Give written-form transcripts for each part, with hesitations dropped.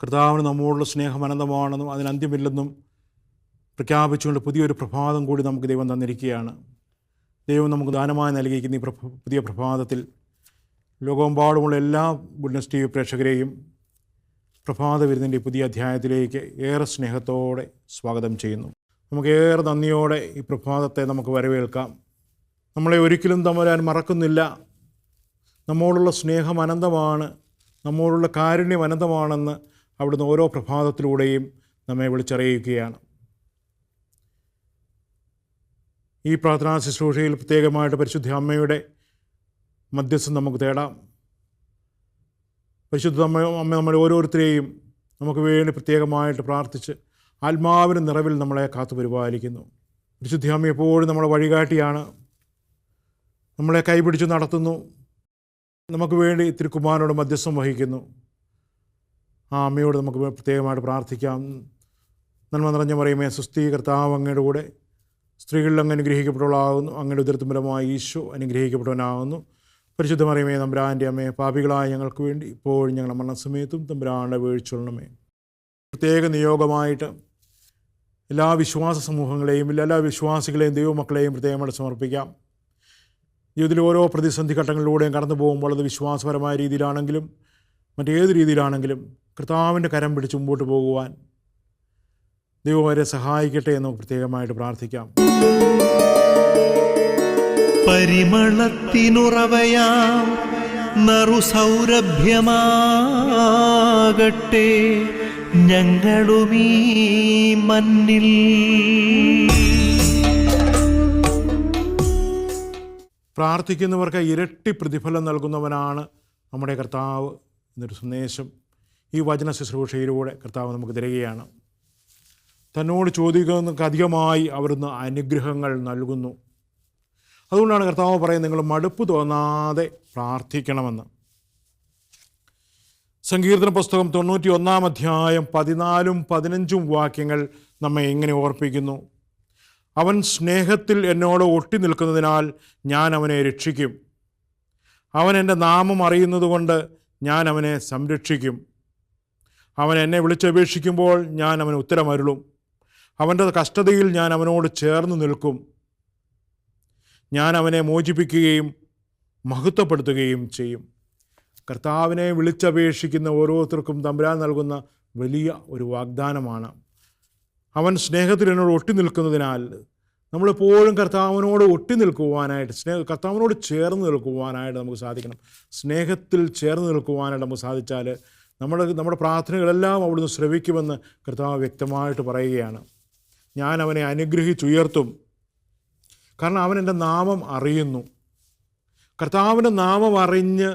കർത്താവിന് നമ്മോടുള്ള സ്നേഹം അനന്തമാണെന്നും അതിന് അന്ത്യമില്ലെന്നും പ്രഖ്യാപിച്ചുകൊണ്ട് പുതിയൊരു പ്രഭാതം കൂടി നമുക്ക് ദൈവം തന്നിരിക്കുകയാണ്. ദൈവം നമുക്ക് ദാനമായി നൽകിയിരിക്കുന്ന ഈ പുതിയ പ്രഭാതത്തിൽ ലോകമെമ്പാടുമുള്ള എല്ലാ ഗുഡ്നസ് ടി വി പ്രേക്ഷകരെയും പ്രഭാത വിരുന്നിൻ്റെ പുതിയ അധ്യായത്തിലേക്ക് ഏറെ സ്നേഹത്തോടെ സ്വാഗതം ചെയ്യുന്നു. നമുക്ക് ഏറെ നന്ദിയോടെ ഈ പ്രഭാതത്തെ നമുക്ക് വരവേൽക്കാം. നമ്മളെ ഒരിക്കലും തമ്പുരാൻ മറക്കുന്നില്ല. നമ്മോടുള്ള സ്നേഹം അനന്തമാണ്, നമ്മോടുള്ള കാരുണ്യം അനന്തമാണെന്ന് അവിടുന്ന് ഓരോ പ്രഭാതത്തിലൂടെയും നമ്മെ വിളിച്ചറിയിക്കുകയാണ്. ഈ പ്രാർത്ഥനാ ശുശ്രൂഷയിൽ പ്രത്യേകമായിട്ട് പരിശുദ്ധ അമ്മയുടെ മധ്യസ്ഥം നമുക്ക് തേടാം. പരിശുദ്ധ അമ്മ നമ്മളെ ഓരോരുത്തരെയും നമുക്ക് വേണ്ടി പ്രത്യേകമായിട്ട് പ്രാർത്ഥിച്ച് ആത്മാവിന് നിറവിൽ നമ്മളെ കാത്തു പരിപാലിക്കുന്നു. പരിശുദ്ധ അമ്മ എപ്പോഴും നമ്മളെ വഴികാട്ടിയാണ്, നമ്മളെ കൈപിടിച്ച് നടത്തുന്നു, നമുക്ക് വേണ്ടി തിരുക്കുമാരനോട് മധ്യസ്ഥം വഹിക്കുന്നു. ആ അമ്മയോട് നമുക്ക് പ്രത്യേകമായിട്ട് പ്രാർത്ഥിക്കാം. നന്മ നിറഞ്ഞ മറിയമേ, സുസ്ഥീ, കർത്താവ് അങ്ങയുടെ കൂടെ സ്ത്രീകളിൽ അങ്ങ് അനുഗ്രഹിക്കപ്പെട്ടവളാകുന്നു, അങ്ങയുടെ ഉദരത്തിൻഫലമായി ഈശോ അനുഗ്രഹിക്കപ്പെട്ടവനാകുന്നു. പരിശുദ്ധ മറിയമേ, തമ്പുരാൻ്റെ അമ്മേ, പാപികളായ ഞങ്ങൾക്ക് വേണ്ടി ഇപ്പോഴും ഞങ്ങളുടെ മരണസമയത്തും തമ്പുരാൻ്റെ വീഴ്ചയുള്ളണമേ. പ്രത്യേക നിയോഗമായിട്ട് എല്ലാ വിശ്വാസ സമൂഹങ്ങളെയും എല്ലാ വിശ്വാസികളെയും ദൈവമക്കളെയും പ്രത്യേകമായിട്ട് സമർപ്പിക്കാം. ജീവിതത്തിൽ ഓരോ പ്രതിസന്ധി ഘട്ടങ്ങളിലൂടെയും കടന്നു പോകുമ്പോൾ അത് വിശ്വാസപരമായ രീതിയിലാണെങ്കിലും മറ്റേത് രീതിയിലാണെങ്കിലും കർത്താവിൻ്റെ കരം പിടിച്ച് മുമ്പോട്ട് പോകുവാൻ ദൈവം അവരെ സഹായിക്കട്ടെ എന്ന് പ്രത്യേകമായിട്ട് പ്രാർത്ഥിക്കാം. പരിമളത്തിനുറവയാം നറുസൗരഭ്യമാകട്ടെ ഞങ്ങളുമീ മണ്ണിൽ. പ്രാർത്ഥിക്കുന്നവർക്ക് ഇരട്ടി പ്രതിഫലം നൽകുന്നവനാണ് നമ്മുടെ കർത്താവ് എന്നൊരു സന്ദേശം ഈ വചന ശുശ്രൂഷയിലൂടെ കർത്താവ് നമുക്ക് തരികയാണ്. തന്നോട് ചോദിക്കുന്നതിനൊക്കെ അധികമായി അവിടുന്ന് അനുഗ്രഹങ്ങൾ നൽകുന്നു. അതുകൊണ്ടാണ് കർത്താവ് പറയുന്നത്, നിങ്ങൾ മടുപ്പ് തോന്നാതെ പ്രാർത്ഥിക്കണമെന്ന്. സങ്കീർത്തന പുസ്തകം 91-ാം അധ്യായം 14-15 വാക്യങ്ങൾ നമ്മെ ഇങ്ങനെ ഓർപ്പിക്കുന്നു. അവൻ സ്നേഹത്തിൽ എന്നോട് ഒട്ടി നിൽക്കുന്നതിനാൽ ഞാൻ അവനെ രക്ഷിക്കും. അവൻ എൻ്റെ നാമം അറിയുന്നതുകൊണ്ട് ഞാൻ അവനെ സംരക്ഷിക്കും. അവൻ എന്നെ വിളിച്ചപേക്ഷിക്കുമ്പോൾ ഞാൻ അവന് ഉത്തരമരുളും. അവൻ്റെ കഷ്ടതയിൽ ഞാൻ അവനോട് ചേർന്ന് നിൽക്കും. ഞാൻ അവനെ മോചിപ്പിക്കുകയും മഹത്വപ്പെടുത്തുകയും ചെയ്യും. കർത്താവിനെ വിളിച്ചപേക്ഷിക്കുന്ന ഓരോരുത്തർക്കും തമ്പുരാൻ നൽകുന്ന വലിയ ഒരു വാഗ്ദാനമാണ്. അവൻ സ്നേഹത്തിൽ എന്നോട് ഒട്ടി നിൽക്കുന്നതിനാൽ നമ്മളെപ്പോഴും കർത്താവിനോട് ഒട്ടി നിൽക്കുവാനായിട്ട്, കർത്താവിനോട് ചേർന്ന് നിൽക്കുവാനായിട്ട് നമുക്ക് സാധിക്കണം. സ്നേഹത്തിൽ ചേർന്ന് നിൽക്കുവാനായിട്ട് നമുക്ക് സാധിച്ചാൽ നമ്മുടെ പ്രാർത്ഥനകളെല്ലാം അവിടുന്ന് ശ്രവിക്കുമെന്ന് കർത്താവ് വ്യക്തമായിട്ട് പറയുകയാണ്. ഞാൻ അവനെ അനുഗ്രഹിച്ചുയർത്തും, കാരണം അവൻ എൻ്റെ നാമം അറിയുന്നു. കർത്താവിൻ്റെ നാമം അറിഞ്ഞ്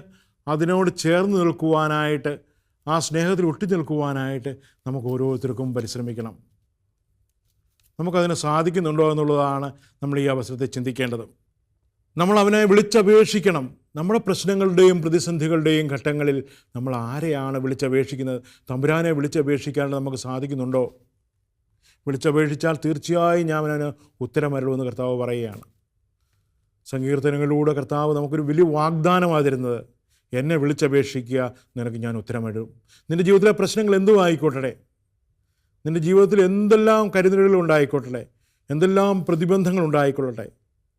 അതിനോട് ചേർന്ന് നിൽക്കുവാനായിട്ട്, ആ സ്നേഹത്തിൽ ഒട്ടി നിൽക്കുവാനായിട്ട് നമുക്ക് ഓരോരുത്തർക്കും പരിശ്രമിക്കണം. നമുക്കതിന് സാധിക്കുന്നുണ്ടോ എന്നുള്ളതാണ് നമ്മൾ ഈ അവസരത്തെ ചിന്തിക്കേണ്ടത്. നമ്മൾ അവനെ വിളിച്ചപേക്ഷിക്കണം. നമ്മുടെ പ്രശ്നങ്ങളുടെയും പ്രതിസന്ധികളുടെയും ഘട്ടങ്ങളിൽ നമ്മൾ ആരെയാണ് വിളിച്ചപേക്ഷിക്കുന്നത്? തമ്പുരാനെ വിളിച്ചപേക്ഷിക്കാൻ നമുക്ക് സാധിക്കുന്നുണ്ടോ? വിളിച്ചപേക്ഷിച്ചാൽ തീർച്ചയായും ഞാൻ അവന് ഉത്തരമരുളുമെന്ന് കർത്താവ് പറയുകയാണ്. സങ്കീർത്തനങ്ങളിലൂടെ കർത്താവ് നമുക്കൊരു വലിയ വാഗ്ദാനമാണ് തരുന്നത്. എന്നെ വിളിച്ചപേക്ഷിക്കുക, നിനക്ക് ഞാൻ ഉത്തരമരുളും. നിൻ്റെ ജീവിതത്തിലെ പ്രശ്നങ്ങൾ എന്തും ആയിക്കോട്ടെ, നിൻ്റെ ജീവിതത്തിൽ എന്തെല്ലാം കരുതലുകളുണ്ടായിക്കോട്ടെ, എന്തെല്ലാം പ്രതിബന്ധങ്ങൾ ഉണ്ടായിക്കൊള്ളട്ടെ,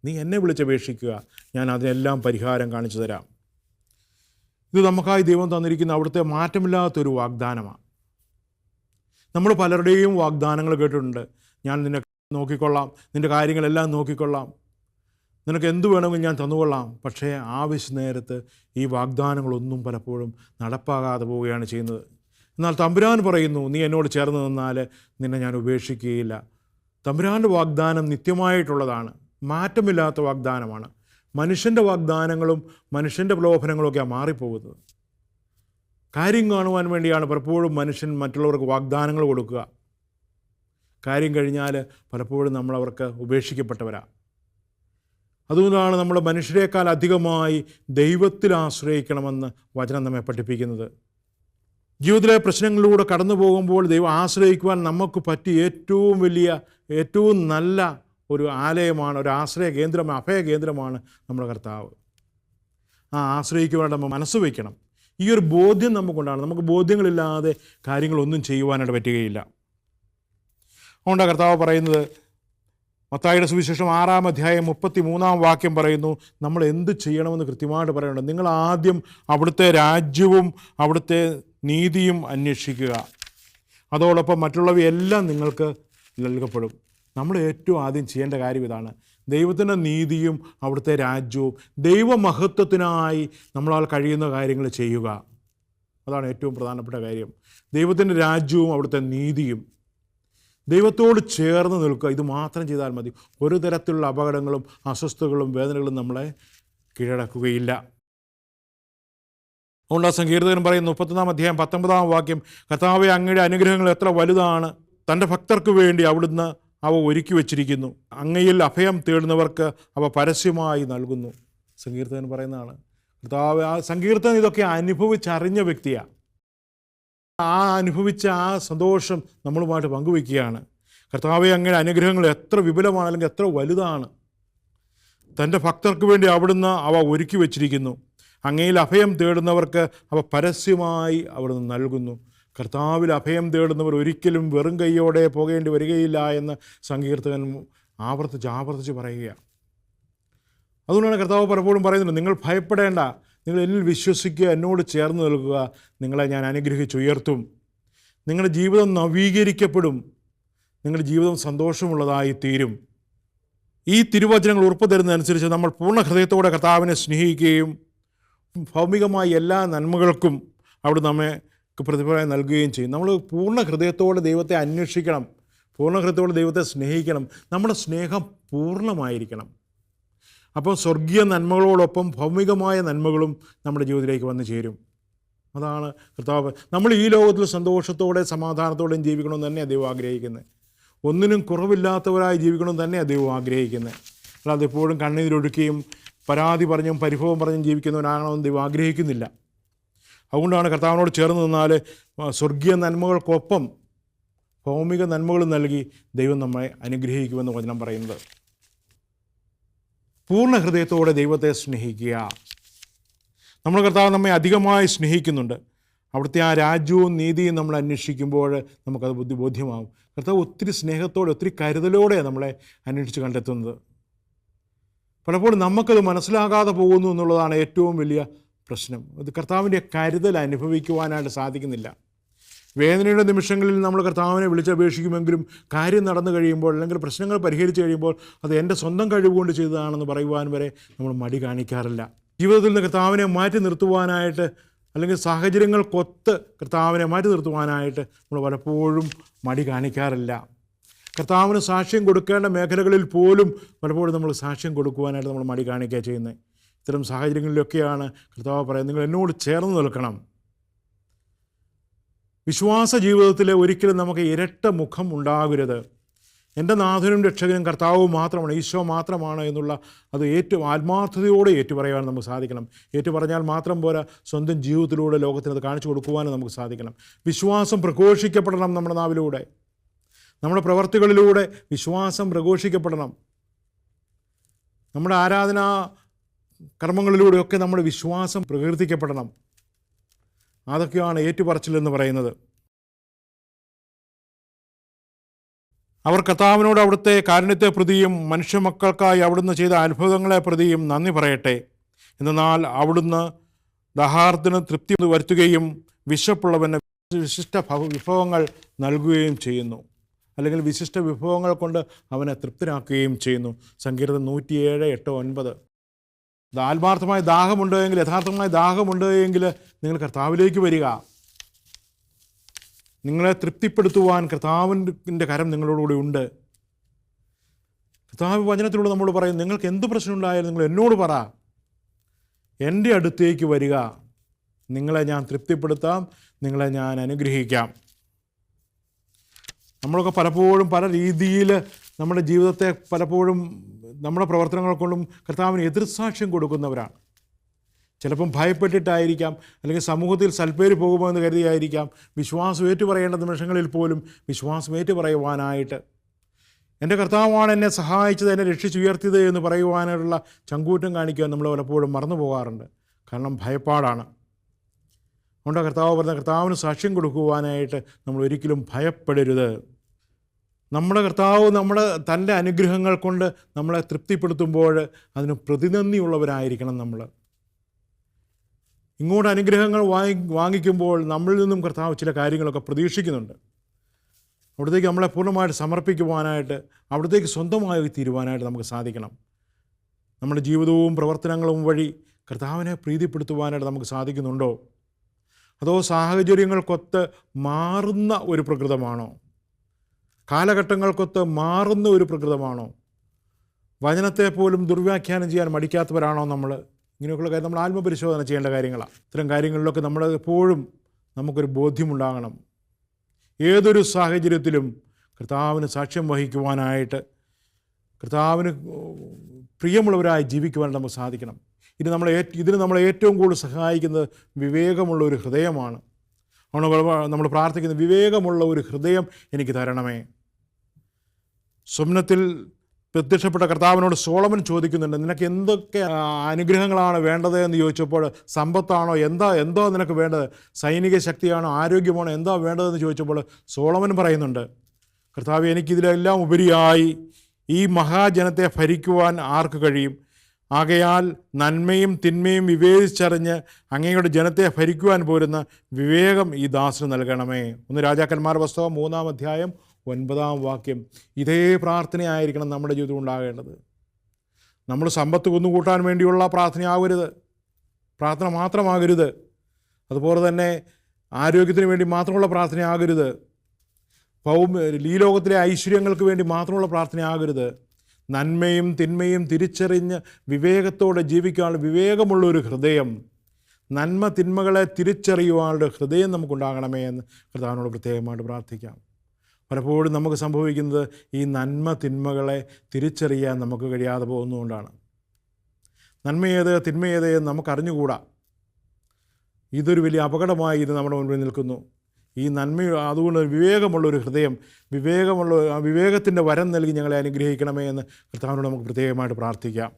നീ എന്നെ വിളിച്ചപേക്ഷിക്കുക, ഞാൻ അതിനെല്ലാം പരിഹാരം കാണിച്ചു തരാം. ഇത് നമുക്കായി ദൈവം തന്നിരിക്കുന്ന അവിടുത്തെ മാറ്റമില്ലാത്തൊരു വാഗ്ദാനമാണ്. നമ്മൾ പലരുടെയും വാഗ്ദാനങ്ങൾ കേട്ടിട്ടുണ്ട്. ഞാൻ നിന്നെ നോക്കിക്കൊള്ളാം, നിൻ്റെ കാര്യങ്ങളെല്ലാം നോക്കിക്കൊള്ളാം, നിനക്ക് എന്തു വേണമെങ്കിൽ ഞാൻ തന്നുകൊള്ളാം. പക്ഷേ ആവശ്യ നേരത്ത് ഈ വാഗ്ദാനങ്ങളൊന്നും പലപ്പോഴും നടപ്പാകാതെ പോവുകയാണ് ചെയ്യുന്നത്. എന്നാൽ തമ്പുരാൻ പറയുന്നു, നീ എന്നോട് ചേർന്ന് നിന്നാൽ നിന്നെ ഞാൻ ഉപേക്ഷിക്കുകയില്ല. തമ്പുരാൻ്റെ വാഗ്ദാനം നിത്യമായിട്ടുള്ളതാണ്, മാറ്റമില്ലാത്ത വാഗ്ദാനമാണ്. മനുഷ്യൻ്റെ വാഗ്ദാനങ്ങളും മനുഷ്യൻ്റെ പ്രലോഭനങ്ങളുമൊക്കെയാണ് മാറിപ്പോകുന്നത്. കാര്യം കാണുവാൻ വേണ്ടിയാണ് പലപ്പോഴും മനുഷ്യൻ മറ്റുള്ളവർക്ക് വാഗ്ദാനങ്ങൾ കൊടുക്കുക. കാര്യം കഴിഞ്ഞാൽ പലപ്പോഴും നമ്മളവർക്ക് ഉപേക്ഷിക്കപ്പെട്ടവരാണ്. അതുകൊണ്ടാണ് നമ്മൾ മനുഷ്യരെക്കാൾ അധികമായി ദൈവത്തിൽ ആശ്രയിക്കണമെന്ന് വചനം നമ്മെ പഠിപ്പിക്കുന്നത്. ജീവിതത്തിലെ പ്രശ്നങ്ങളിലൂടെ കടന്നു പോകുമ്പോൾ ദൈവം ആശ്രയിക്കുവാൻ നമുക്ക് പറ്റിയ ഏറ്റവും നല്ല ഒരു ആലയമാണ്, ഒരു ആശ്രയ കേന്ദ്രമാണ്, അഭയ കേന്ദ്രമാണ് നമ്മുടെ കർത്താവ്. ആ ആശ്രയിക്കുവാൻ നമ്മൾ മനസ്സ് വയ്ക്കണം. ഈ ഒരു ബോധ്യം നമുക്കുണ്ടാണ്. നമുക്ക് ബോധ്യങ്ങളില്ലാതെ കാര്യങ്ങളൊന്നും ചെയ്യുവാനായിട്ട് പറ്റുകയില്ല. അതുകൊണ്ടാണ് കർത്താവ് പറയുന്നത്, മത്തായിയുടെ സുവിശേഷം 6-ാം അധ്യായം 33-ാം വാക്യം പറയുന്നു, നമ്മൾ എന്ത് ചെയ്യണമെന്ന് കൃത്യമായിട്ട് പറയുന്നുണ്ട്. നിങ്ങൾ ആദ്യം അവിടുത്തെ രാജ്യവും അവിടുത്തെ നീതിയും അന്വേഷിക്കുക, അതോടൊപ്പം മറ്റുള്ളവയെല്ലാം നിങ്ങൾക്ക് നൽകപ്പെടും. നമ്മൾ ഏറ്റവും ആദ്യം ചെയ്യേണ്ട കാര്യം ഇതാണ്. ദൈവത്തിൻ്റെ നീതിയും അവിടുത്തെ രാജ്യവും ദൈവമഹത്വത്തിനായി നമ്മളാൽ കഴിയുന്ന കാര്യങ്ങൾ ചെയ്യുക. അതാണ് ഏറ്റവും പ്രധാനപ്പെട്ട കാര്യം. ദൈവത്തിൻ്റെ രാജ്യവും അവിടുത്തെ നീതിയും, ദൈവത്തോട് ചേർന്ന് നിൽക്കുക. ഇത് മാത്രം ചെയ്താൽ മതി. ഒരു തരത്തിലുള്ള അപകടങ്ങളും അസ്വസ്ഥതകളും വേദനകളും നമ്മളെ കീഴടക്കുകയില്ല. അതുകൊണ്ട് ആ സങ്കീർത്തകൻ പറയുന്നു, 31-ാം അധ്യായം 19-ാം വാക്യം, കർത്താവേ, അങ്ങയുടെ അനുഗ്രഹങ്ങൾ എത്ര വലുതാണ്, തൻ്റെ ഭക്തർക്ക് വേണ്ടി അവിടുന്ന് അവ ഒരുക്കി വച്ചിരിക്കുന്നു. അങ്ങയിൽ അഭയം തേടുന്നവർക്ക് അവ പരസ്യമായി നൽകുന്നു. സങ്കീർത്തകൻ പറയുന്നതാണ്. കർത്താവ് ആ സങ്കീർത്തകൻ ഇതൊക്കെ അനുഭവിച്ചറിഞ്ഞ വ്യക്തിയാണ്. ആ അനുഭവിച്ച ആ സന്തോഷം നമ്മളുമായിട്ട് പങ്കുവയ്ക്കുകയാണ്. കർത്താവെ, അങ്ങയുടെ അനുഗ്രഹങ്ങൾ എത്ര വിപുലമാണ്, അല്ലെങ്കിൽ എത്ര വലുതാണ്. തൻ്റെ ഭക്തർക്ക് വേണ്ടി അവിടുന്ന് അവ ഒരുക്കി വച്ചിരിക്കുന്നു. അങ്ങയിൽ അഭയം തേടുന്നവർക്ക് അവ പരസ്യമായി അവിടുന്ന് നൽകുന്നു. കർത്താവിൽ അഭയം തേടുന്നവർ ഒരിക്കലും വെറും കൈയോടെ പോകേണ്ടി വരികയില്ല എന്ന് സങ്കീർത്തകൻ ആവർത്തിച്ച് പറയുകയാണ്. അതുകൊണ്ടാണ് കർത്താവ് പലപ്പോഴും പറയുന്നത്, നിങ്ങൾ ഭയപ്പെടേണ്ട, നിങ്ങൾ എന്നിൽ വിശ്വസിക്കുക, എന്നോട് ചേർന്ന് നിൽക്കുക, നിങ്ങളെ ഞാൻ അനുഗ്രഹിച്ചുയർത്തും. നിങ്ങളുടെ ജീവിതം നവീകരിക്കപ്പെടും, നിങ്ങളുടെ ജീവിതം സന്തോഷമുള്ളതായി തീരും. ഈ തിരുവചനങ്ങൾ ഉറപ്പ് തരുന്നതനുസരിച്ച് നമ്മൾ പൂർണ്ണ ഹൃദയത്തോടെ കർത്താവിനെ സ്നേഹിക്കുകയും ഭൗമികമായ എല്ലാ നന്മകൾക്കും അവിടെ നമ്മെ പ്രതിഫലം നൽകുകയും ചെയ്യും. നമ്മൾ പൂർണ്ണ ഹൃദയത്തോടെ ദൈവത്തെ അന്വേഷിക്കണം, പൂർണ്ണ ഹൃദയത്തോടെ ദൈവത്തെ സ്നേഹിക്കണം. നമ്മുടെ സ്നേഹം പൂർണ്ണമായിരിക്കണം. അപ്പോൾ സ്വർഗീയ നന്മകളോടൊപ്പം ഭൗമികമായ നന്മകളും നമ്മുടെ ജീവിതത്തിലേക്ക് വന്നു ചേരും. അതാണ് കർത്താവ്. നമ്മൾ ഈ ലോകത്തിൽ സന്തോഷത്തോടെ സമാധാനത്തോടെയും ജീവിക്കണമെന്ന് തന്നെയാണ് ദൈവം ആഗ്രഹിക്കുന്നത്. ഒന്നിനും കുറവില്ലാത്തവരായി ജീവിക്കണമെന്ന് തന്നെയാണ് ദൈവം ആഗ്രഹിക്കുന്നത്. അല്ലാതെ എപ്പോഴും കണ്ണീരൊഴുക്കിയും പരാതി പറഞ്ഞും പരിഭവം പറഞ്ഞും ജീവിക്കുന്നവനാകണമെന്ന് ദൈവം ആഗ്രഹിക്കുന്നില്ല. അതുകൊണ്ടാണ് കർത്താവിനോട് ചേർന്ന് നിന്നാൽ സ്വർഗീയ നന്മകൾക്കൊപ്പം ഭൗമിക നന്മകൾ നൽകി ദൈവം നമ്മെ അനുഗ്രഹിക്കുമെന്ന് വചനം പറയുന്നത്. പൂർണ്ണ ഹൃദയത്തോടെ ദൈവത്തെ സ്നേഹിക്കുക. നമ്മുടെ കർത്താവ് നമ്മെ അധികമായി സ്നേഹിക്കുന്നുണ്ട്. അവിടുത്തെ ആ രാജ്യവും നീതിയും നമ്മൾ അന്വേഷിക്കുമ്പോൾ നമുക്കത് ബോധ്യമാകും. കർത്താവ് ഒത്തിരി സ്നേഹത്തോടെ ഒത്തിരി കരുതലോടെ നമ്മളെ അന്വേഷിച്ച് കണ്ടെത്തുന്നത്. പലപ്പോഴും നമുക്കത് മനസ്സിലാകാതെ പോകുന്നു എന്നുള്ളതാണ് ഏറ്റവും വലിയ പ്രശ്നം. അത് കർത്താവിൻ്റെ കരുതൽ അനുഭവിക്കുവാനായിട്ട് സാധിക്കുന്നില്ല. വേദനയുടെ നിമിഷങ്ങളിൽ നമ്മൾ കർത്താവിനെ വിളിച്ചപേക്ഷിക്കുമെങ്കിലും കാര്യം നടന്നു കഴിയുമ്പോൾ, അല്ലെങ്കിൽ പ്രശ്നങ്ങൾ പരിഹരിച്ച് കഴിയുമ്പോൾ അത് എൻ്റെ സ്വന്തം കഴിവുകൊണ്ട് ചെയ്തതാണെന്ന് പറയുവാൻ വരെ നമ്മൾ മടി കാണിക്കാറില്ല. ജീവിതത്തിൽ നിന്ന് കർത്താവിനെ മാറ്റി നിർത്തുവാനായിട്ട്, അല്ലെങ്കിൽ സാഹചര്യങ്ങൾക്കൊത്ത് കർത്താവിനെ മാറ്റി നിർത്തുവാനായിട്ട് നമ്മൾ പലപ്പോഴും മടി കാണിക്കാറില്ല. കർത്താവിന് സാക്ഷ്യം കൊടുക്കേണ്ട മേഖലകളിൽ പോലും പലപ്പോഴും നമ്മൾ സാക്ഷ്യം കൊടുക്കുവാനായിട്ട് നമ്മൾ മടി കാണിക്കുക ചെയ്യുന്നത്. ഇത്തരം സാഹചര്യങ്ങളിലൊക്കെയാണ് കർത്താവ് പറയുന്നത്, നിങ്ങൾ എന്നോട് ചേർന്ന് നിൽക്കണം. വിശ്വാസ ജീവിതത്തിൽ ഒരിക്കലും നമുക്ക് ഇരട്ട മുഖം ഉണ്ടാകരുത്. എൻ്റെ നാഥനും രക്ഷകനും കർത്താവും മാത്രമാണ്, ഈശോ മാത്രമാണ് എന്നുള്ള അത് ഏറ്റവും ആത്മാർത്ഥതയോടെ ഏറ്റുപറയാൻ നമുക്ക് സാധിക്കണം. ഏറ്റുപറഞ്ഞാൽ മാത്രം പോരാ, സ്വന്തം ജീവിതത്തിലൂടെ ലോകത്തിന് അത് കാണിച്ചു കൊടുക്കുവാനും നമുക്ക് സാധിക്കണം. വിശ്വാസം പ്രഘോഷിക്കപ്പെടണം. നമ്മുടെ നാവിലൂടെ, നമ്മുടെ പ്രവർത്തികളിലൂടെ വിശ്വാസം പ്രഘോഷിക്കപ്പെടണം. നമ്മുടെ ആരാധനാ കർമ്മങ്ങളിലൂടെയൊക്കെ നമ്മുടെ വിശ്വാസം പ്രകീർത്തിക്കപ്പെടണം. അതൊക്കെയാണ് ഏറ്റുപറച്ചിലെന്ന് പറയുന്നത്. അവർ കർത്താവിനോട് അവിടുത്തെ കാരുണ്യത്തെ പ്രതിയും മനുഷ്യമക്കൾക്കായി അവിടുന്ന് ചെയ്ത അത്ഭുതങ്ങളെ പ്രതിയും നന്ദി പറയട്ടെ. എന്നാൽ അവിടുന്ന് ദാഹാർത്തിന് തൃപ്തി വരുത്തുകയും വിശപ്പുള്ളവന് വിശിഷ്ട വിഭവങ്ങൾ നൽകുകയും ചെയ്യുന്നു, അല്ലെങ്കിൽ വിശിഷ്ട വിഭവങ്ങൾ കൊണ്ട് അവനെ തൃപ്തനാക്കുകയും ചെയ്യുന്നു. സങ്കീർത്തനം 107:8-9. ആത്മാർത്ഥമായ ദാഹമുണ്ട് എങ്കിൽ, യഥാർത്ഥമായ ദാഹമുണ്ട് എങ്കിൽ നിങ്ങൾ കർത്താവിലേക്ക് വരിക. നിങ്ങളെ തൃപ്തിപ്പെടുത്തുവാൻ കർത്താവിൻ്റെ കരം നിങ്ങളോടുകൂടി ഉണ്ട്. കർത്താവ് വചനത്തിലൂടെ നമ്മൾ പറയും, നിങ്ങൾക്ക് എന്ത് പ്രശ്നം ഉണ്ടായാലും നിങ്ങൾ എന്നോട് പറ, എൻ്റെ അടുത്തേക്ക് വരിക, നിങ്ങളെ ഞാൻ തൃപ്തിപ്പെടുത്താം, നിങ്ങളെ ഞാൻ അനുഗ്രഹിക്കാം. നമ്മളൊക്കെ പലപ്പോഴും പല രീതിയിൽ നമ്മുടെ ജീവിതത്തെ പലപ്പോഴും നമ്മുടെ പ്രവർത്തനങ്ങൾ കൊണ്ടും കർത്താവിന് എതിർസാക്ഷ്യം കൊടുക്കുന്നവരാണ്. ചിലപ്പം ഭയപ്പെട്ടിട്ടായിരിക്കാം, അല്ലെങ്കിൽ സമൂഹത്തിൽ സൽപ്പേര് പോകുമോ എന്ന് കരുതിയായിരിക്കാം. വിശ്വാസം ഏറ്റുപറയേണ്ട നിമിഷങ്ങളിൽ പോലും വിശ്വാസം ഏറ്റുപറയുവാനായിട്ട്, എൻ്റെ കർത്താവാണ് എന്നെ സഹായിച്ചത്, എന്നെ രക്ഷിച്ചുയർത്തിയത് എന്ന് പറയുവാനുള്ള ചങ്കൂറ്റം കാണിക്കാൻ നമ്മൾ പലപ്പോഴും മറന്നു പോകാറുണ്ട്. കാരണം ഭയപ്പാടാണ്. അതുകൊണ്ട് കർത്താവ് പറഞ്ഞ കർത്താവിന് സാക്ഷ്യം കൊടുക്കുവാനായിട്ട് നമ്മൾ ഒരിക്കലും ഭയപ്പെടരുത്. നമ്മുടെ കർത്താവ് തൻ്റെ അനുഗ്രഹങ്ങൾ കൊണ്ട് നമ്മളെ തൃപ്തിപ്പെടുത്തുമ്പോൾ അതിന് പ്രതിനന്ദിയുള്ളവരായിരിക്കണം നമ്മൾ. ഇങ്ങോട്ട് അനുഗ്രഹങ്ങൾ വാങ്ങിക്കുമ്പോൾ നമ്മളിൽ നിന്നും കർത്താവ് ചില കാര്യങ്ങളൊക്കെ പ്രതീക്ഷിക്കുന്നുണ്ട്. അവിടത്തേക്ക് നമ്മളെ പൂർണ്ണമായിട്ട് സമർപ്പിക്കുവാനായിട്ട്, അവിടത്തേക്ക് സ്വന്തമായി തീരുവാനായിട്ട് നമുക്ക് സാധിക്കണം. നമ്മുടെ ജീവിതവും പ്രവർത്തനങ്ങളും വഴി കർത്താവിനെ പ്രീതിപ്പെടുത്തുവാനായിട്ട് നമുക്ക് സാധിക്കുന്നുണ്ടോ? അതോ സാഹചര്യങ്ങൾക്കൊത്ത് മാറുന്ന ഒരു പ്രകൃതമാണോ? കാലഘട്ടങ്ങൾക്കൊത്ത് മാറുന്ന ഒരു പ്രകൃതമാണോ? വചനത്തെ പോലും ദുർവ്യാഖ്യാനം ചെയ്യാൻ മടിക്കാത്തവരാണോ നമ്മൾ? ഇങ്ങനെയൊക്കെയുള്ള കാര്യം നമ്മൾ ആത്മപരിശോധന ചെയ്യേണ്ട കാര്യങ്ങളാണ്. ഇത്തരം കാര്യങ്ങളിലൊക്കെ നമ്മൾ എപ്പോഴും നമുക്കൊരു ബോധ്യമുണ്ടാകണം. ഏതൊരു സാഹചര്യത്തിലും കർത്താവിന് സാക്ഷ്യം വഹിക്കുവാനായിട്ട്, കർത്താവിന് പ്രിയമുള്ളവരായി ജീവിക്കുവാൻ നമുക്ക് സാധിക്കണം. ഇതിന് നമ്മളെ ഏറ്റവും കൂടുതൽ സഹായിക്കുന്നത് വിവേകമുള്ള ഒരു ഹൃദയമാണ്. നമ്മൾ പ്രാർത്ഥിക്കുന്നത്, വിവേകമുള്ള ഒരു ഹൃദയം എനിക്ക് തരണമേ. സ്വപ്നത്തിൽ പ്രത്യക്ഷപ്പെട്ട കർത്താവിനോട് സോളമൻ ചോദിക്കുന്നുണ്ട്, നിനക്ക് എന്തൊക്കെ അനുഗ്രഹങ്ങളാണ് വേണ്ടത് എന്ന് ചോദിച്ചപ്പോൾ, സമ്പത്താണോ, എന്തോ നിനക്ക് വേണ്ടത്, സൈനിക ശക്തിയാണോ, ആരോഗ്യമാണോ, എന്താ വേണ്ടതെന്ന് ചോദിച്ചപ്പോൾ സോളമൻ പറയുന്നുണ്ട്, കർത്താവ് എനിക്കിതിലെല്ലാം ഉപരിയായി ഈ മഹാജനത്തെ ഭരിക്കുവാൻ ആർക്ക് കഴിയും? ആകയാൽ നന്മയും തിന്മയും വിവേചിച്ചറിഞ്ഞ് അങ്ങയുടെ ജനത്തെ ഭരിക്കുവാൻ പോരുന്ന വിവേകം ഈ ദാസന് നൽകണമേ. 1 രാജാക്കന്മാർ പുസ്തകം 3-ാം അധ്യായം 9-ാം വാക്യം. ഇതേ പ്രാർത്ഥനയായിരിക്കണം നമ്മുടെ ജീവിതത്തിൽ ഉണ്ടാകേണ്ടത്. നമ്മൾ സമ്പത്ത് കുന്നുകൂട്ടാൻ വേണ്ടിയുള്ള പ്രാർത്ഥന മാത്രമാകരുത്. അതുപോലെ തന്നെ ആരോഗ്യത്തിന് വേണ്ടി മാത്രമുള്ള പ്രാർത്ഥനയാകരുത്. ഈ ലോകത്തിലെ ഐശ്വര്യങ്ങൾക്ക് വേണ്ടി മാത്രമുള്ള പ്രാർത്ഥനയാകരുത്. നന്മയും തിന്മയും തിരിച്ചറിഞ്ഞ് വിവേകത്തോടെ ജീവിക്കാനുള്ള വിവേകമുള്ളൊരു ഹൃദയം, നന്മ തിന്മകളെ തിരിച്ചറിയുവാനുള്ള ഹൃദയം നമുക്കുണ്ടാകണമേ എന്ന് കർത്താവിനോട് പ്രത്യേകമായിട്ട് പ്രാർത്ഥിക്കാം. പലപ്പോഴും നമുക്ക് സംഭവിക്കുന്നത് ഈ നന്മ തിന്മകളെ തിരിച്ചറിയാൻ നമുക്ക് കഴിയാതെ പോകുന്നതുകൊണ്ടാണ്. നന്മയേത് തിന്മയേത് എന്ന് നമുക്കറിഞ്ഞുകൂടാ. ഇതൊരു വലിയ അപകടമായി ഇത് നമ്മുടെ മുൻപിൽ നിൽക്കുന്നു. ഈ അതുകൊണ്ട് വിവേകമുള്ളൊരു ഹൃദയം, വിവേകത്തിൻ്റെ വരം നൽകി ഞങ്ങളെ അനുഗ്രഹിക്കണമേ എന്ന് കർത്താവിനോട് നമുക്ക് പ്രത്യേകമായിട്ട് പ്രാർത്ഥിക്കാം.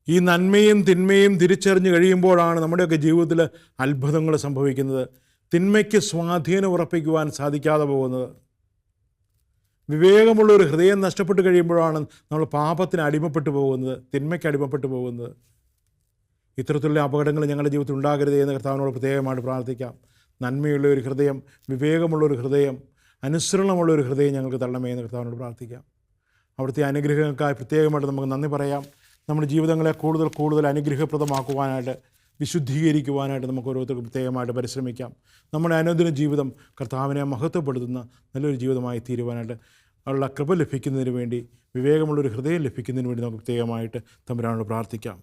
ഈ നന്മയും തിന്മയും തിരിച്ചറിഞ്ഞ് കഴിയുമ്പോഴാണ് നമ്മുടെയൊക്കെ ജീവിതത്തിൽ അത്ഭുതങ്ങൾ സംഭവിക്കുന്നത്. തിന്മയ്ക്ക് സ്വാധീനം ഉറപ്പിക്കുവാൻ സാധിക്കാതെ പോകുന്നത്. വിവേകമുള്ളൊരു ഹൃദയം നഷ്ടപ്പെട്ട് കഴിയുമ്പോഴാണ് നമ്മൾ പാപത്തിന് അടിമപ്പെട്ടു പോകുന്നത്, തിന്മയ്ക്ക് അടിമപ്പെട്ടു പോകുന്നത്. ഇത്തരത്തിലുള്ള അപകടങ്ങൾ ഞങ്ങളുടെ ജീവിതത്തിൽ ഉണ്ടാകരുത് എന്ന് കർത്താവിനോട് പ്രത്യേകമായിട്ട് പ്രാർത്ഥിക്കാം. നന്മയുള്ള ഒരു ഹൃദയം, വിവേകമുള്ളൊരു ഹൃദയം, അനുസരണമുള്ളൊരു ഹൃദയം ഞങ്ങൾക്ക് തരണമേ എന്ന് കർത്താവിനോട് പ്രാർത്ഥിക്കാം. അവിടുത്തെ അനുഗ്രഹങ്ങൾക്കായി പ്രത്യേകമായിട്ട് നമുക്ക് നന്ദി പറയാം. നമ്മുടെ ജീവിതങ്ങളെ കൂടുതൽ അനുഗ്രഹപ്രദമാക്കുവാനായിട്ട്, വിശുദ്ധീകരിക്കുവാനായിട്ട് നമുക്ക് ഓരോരുത്തർക്കും പ്രത്യേകമായിട്ട് പരിശ്രമിക്കാം. നമ്മുടെ അനുദിന ജീവിതം കർത്താവിനെ മഹത്വപ്പെടുത്തുന്ന നല്ലൊരു ജീവിതമായി തീരുവാനായിട്ട് ഉള്ള കൃപ ലഭിക്കുന്നതിന് വേണ്ടി, വിവേകമുള്ളൊരു ഹൃദയം ലഭിക്കുന്നതിന് വേണ്ടി നമുക്ക് പ്രത്യേകമായിട്ട് തമ്പുരാനോട് പ്രാർത്ഥിക്കാം.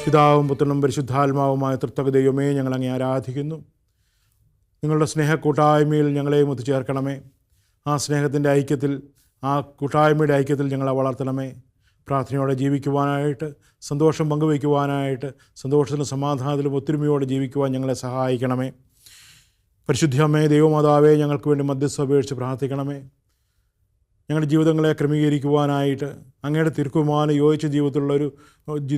പിതാവും പുത്രനും പരിശുദ്ധാത്മാവുമായ തൃത്വക ദൈവമേ, ഞങ്ങളങ്ങേ ആരാധിക്കുന്നു. നിങ്ങളുടെ സ്നേഹക്കൂട്ടായ്മയിൽ ഞങ്ങളെയും ഒത്തുചേർക്കണമേ. ആ സ്നേഹത്തിൻ്റെ ഐക്യത്തിൽ, ആ കൂട്ടായ്മയുടെ ഐക്യത്തിൽ ഞങ്ങളെ വളർത്തണമേ. പ്രാർത്ഥനയോടെ ജീവിക്കുവാനായിട്ട്, സന്തോഷം പങ്കുവയ്ക്കുവാനായിട്ട്, സന്തോഷത്തിലും സമാധാനത്തിലും ഒത്തൊരുമയോടെ ജീവിക്കുവാൻ ഞങ്ങളെ സഹായിക്കണമേ. പരിശുദ്ധ അമ്മേ, ദൈവമാതാവേ, ഞങ്ങൾക്ക് വേണ്ടി മധ്യസ്ഥ അപേക്ഷിച്ച് പ്രാർത്ഥിക്കണമേ. ഞങ്ങളുടെ ജീവിതങ്ങളെ ക്രമീകരിക്കുവാനായിട്ട്, അങ്ങയുടെ തിരുക്കുമാനം യോജിച്ച ജീവിതത്തിലുള്ളൊരു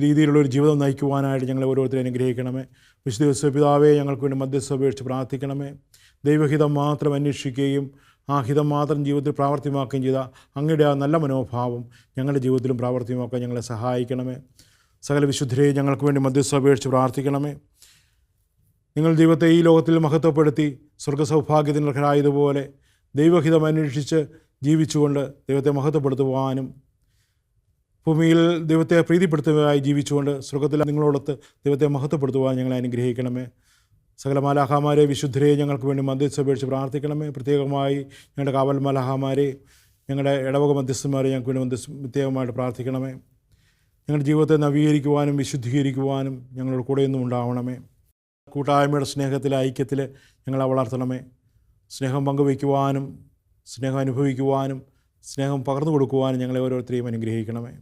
രീതിയിലുള്ളൊരു ജീവിതം നയിക്കുവാനായിട്ട് ഞങ്ങളെ ഓരോരുത്തരും അനുഗ്രഹിക്കണമേ. വിശുദ്ധ പിതാവേ, ഞങ്ങൾക്ക് വേണ്ടി മധ്യസ്ഥ അപേക്ഷിച്ച് പ്രാർത്ഥിക്കണമേ. ദൈവഹിതം മാത്രം അന്വേഷിക്കുകയും ആ ഹിതം മാത്രം ജീവിതത്തിൽ പ്രാവർത്തികമാക്കുകയും ചെയ്ത അങ്ങയുടെ ആ നല്ല മനോഭാവം ഞങ്ങളുടെ ജീവിതത്തിലും പ്രാവർത്തികമാക്കാൻ ഞങ്ങളെ സഹായിക്കണമേ. സകല വിശുദ്ധരെ ഞങ്ങൾക്ക് വേണ്ടി മധ്യസ്ഥ അപേക്ഷിച്ച് പ്രാർത്ഥിക്കണമേ. നിങ്ങൾ ദൈവത്തെ ഈ ലോകത്തിൽ മഹത്വപ്പെടുത്തി സ്വർഗ്ഗസൗഭാഗ്യത്തിനർഹരായതുപോലെ ദൈവഹിതം അന്വേഷിച്ച് ജീവിച്ചുകൊണ്ട് ദൈവത്തെ മഹത്വപ്പെടുത്തുവാനും, ഭൂമിയിൽ ദൈവത്തെ പ്രീതിപ്പെടുത്തുകയായി ജീവിച്ചുകൊണ്ട് സ്വർഗ്ഗത്തിൽ നിങ്ങളോടൊത്ത് ദൈവത്തെ മഹത്വപ്പെടുത്തുവാൻ ഞങ്ങളെ അനുഗ്രഹിക്കണമേ. സകല മാലാഖമാരെ, വിശുദ്ധരെ ഞങ്ങൾക്ക് വേണ്ടി മധ്യസ്ഥ അപേക്ഷിച്ച് പ്രാർത്ഥിക്കണമേ. പ്രത്യേകമായി ഞങ്ങളുടെ കാവൽ മാലാഖമാരെ, ഞങ്ങളുടെ ഇടവക മധ്യസ്ഥന്മാരെ ഞങ്ങൾക്ക് വേണ്ടി പ്രത്യേകമായിട്ട് പ്രാർത്ഥിക്കണമേ. ഞങ്ങളുടെ ജീവിതത്തെ നവീകരിക്കുവാനും വിശുദ്ധീകരിക്കുവാനും ഞങ്ങളുടെ കൂടെയൊന്നും ഉണ്ടാവണമേ. കൂട്ടായ്മയുടെ സ്നേഹത്തിലെ ഐക്യത്തിൽ ഞങ്ങളെ വളർത്തണമേ. സ്നേഹം പങ്കുവയ്ക്കുവാനും, സ്നേഹം അനുഭവിക്കുവാനും, സ്നേഹം പകർന്നു കൊടുക്കുവാനും ഞങ്ങളെ ഓരോരുത്തരെയും അനുഗ്രഹിക്കണമേ.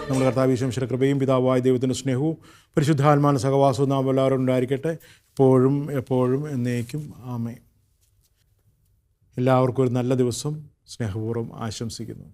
നമ്മുടെ കർത്താവ് യേശുവിന്റെ കൃപയും പിതാവായ ദൈവത്തിൻ്റെ സ്നേഹവും പരിശുദ്ധാത്മാവിന്റെ സഹവാസവും നാം എല്ലാവരും ഉണ്ടായിരിക്കട്ടെ, എപ്പോഴും എപ്പോഴും എന്നേക്കും. ആമേൻ. എല്ലാവർക്കും ഒരു നല്ല ദിവസം സ്നേഹപൂർവ്വം ആശംസിക്കുന്നു.